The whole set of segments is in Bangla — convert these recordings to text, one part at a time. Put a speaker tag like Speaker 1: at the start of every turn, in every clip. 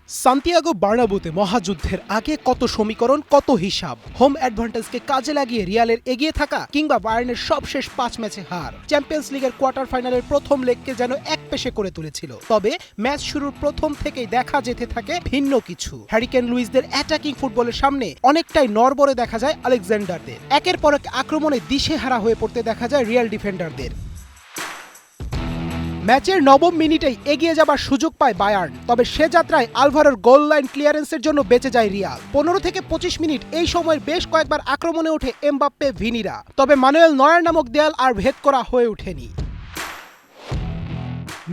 Speaker 1: সান্তিয়াগো বার্নাব্যুতে মহাযুদ্ধের আগে কত সমীকরণ, কত হিসাব, হোম অ্যাডভান্টেজকে কাজে লাগিয়ে রিয়ালের এগিয়ে থাকা কিংবা বায়ার্নের সবশেষ ৫ ম্যাচে হার চ্যাম্পিয়ন্স লিগের কোয়ার্টার ফাইনালের প্রথম লেগকে যেন একপেশে করে তুলেছিল। তবে ম্যাচ শুরুর প্রথম থেকেই দেখা যেতে থাকে ভিন্ন কিছু। হ্যারিকেন লুইসদের অ্যাটাকিং ফুটবলের সামনে অনেকটাই নড়বড়ে দেখা যায় আলেকজান্ডারদের। একের পর এক আক্রমণে দিশেহারা হয়ে পড়তে দেখা যায় রিয়াল ডিফেন্ডারদের। ম্যাচের নবম মিনিটেই এগিয়ে যাবার সুযোগ পায় বায়ার্ন, তবে সে যাত্রায় আলভারোর গোল লাইন ক্লিয়ারেন্সের জন্য বেঁচে যায় রিয়াল। ১৫ থেকে ২৫ মিনিট এই সময়ের বেশ কয়েকবার আক্রমণে ওঠে এমবাপ্পে, ভিনিরা, তবে মানুয়েল নয়ার নামক দেয়াল আর ভেদ করা হয়ে ওঠেনি।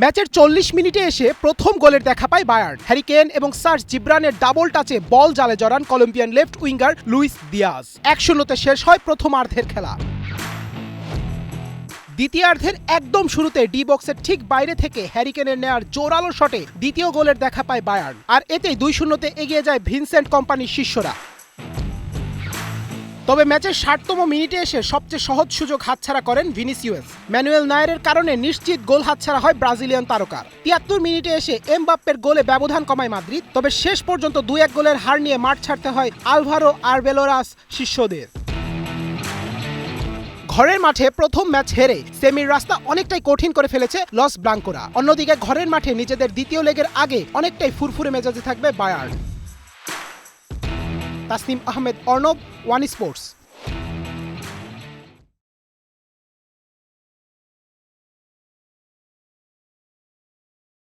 Speaker 1: ম্যাচের ৪০ মিনিটে এসে প্রথম গোলের দেখা পায় বায়ার্ন। হ্যারি কেন এবং সার্জ জিব্রানের ডাবল টাচে বল জালে জড়ান Colombian left winger Luis Diaz. ১-০তে শেষ হয় প্রথমার্ধের খেলা। দ্বিতীয়ার্ধের একদম শুরুতে ডি বক্সের ঠিক বাইরে থেকে হ্যারি কেনের নেয়ার জোরালো শটে দ্বিতীয় গোলের দেখা পায় বায়ার্ন, আর এতেই ২-০তে এগিয়ে যায় ভিনসেন্ট কোম্পানির শিষ্যরা। তবে ম্যাচের ৬০তম মিনিটে এসে সবচেয়ে সহজ সুযোগ হাতছাড়া করেন ভিনিসিয়াস। ম্যানুয়েল নয়ারের কারণে নিশ্চিত গোল হাতছাড়া হয় ব্রাজিলিয়ান তারকার। ৭৩ মিনিটে এসে এমবাপ্পের গোলে ব্যবধান কমায় মাদ্রিদ, তবে শেষ পর্যন্ত ২-১ গোলের হার নিয়ে মাঠ ছাড়তে হয় আলভারো আরবেলোরাস শিষ্যদের। ঘরের মাঠে প্রথম ম্যাচ হেরে সেমির রাস্তা অনেকটাই কঠিন করে ফেলেছে লস ব্লাঙ্কোরা। অন্যদিকে ঘরের মাঠে নিজেদের দ্বিতীয় লেগের আগে অনেকটাই ফুরফুরে মেজাজে থাকবে Bayern. Tasnim Ahmed, Arnab, one sports.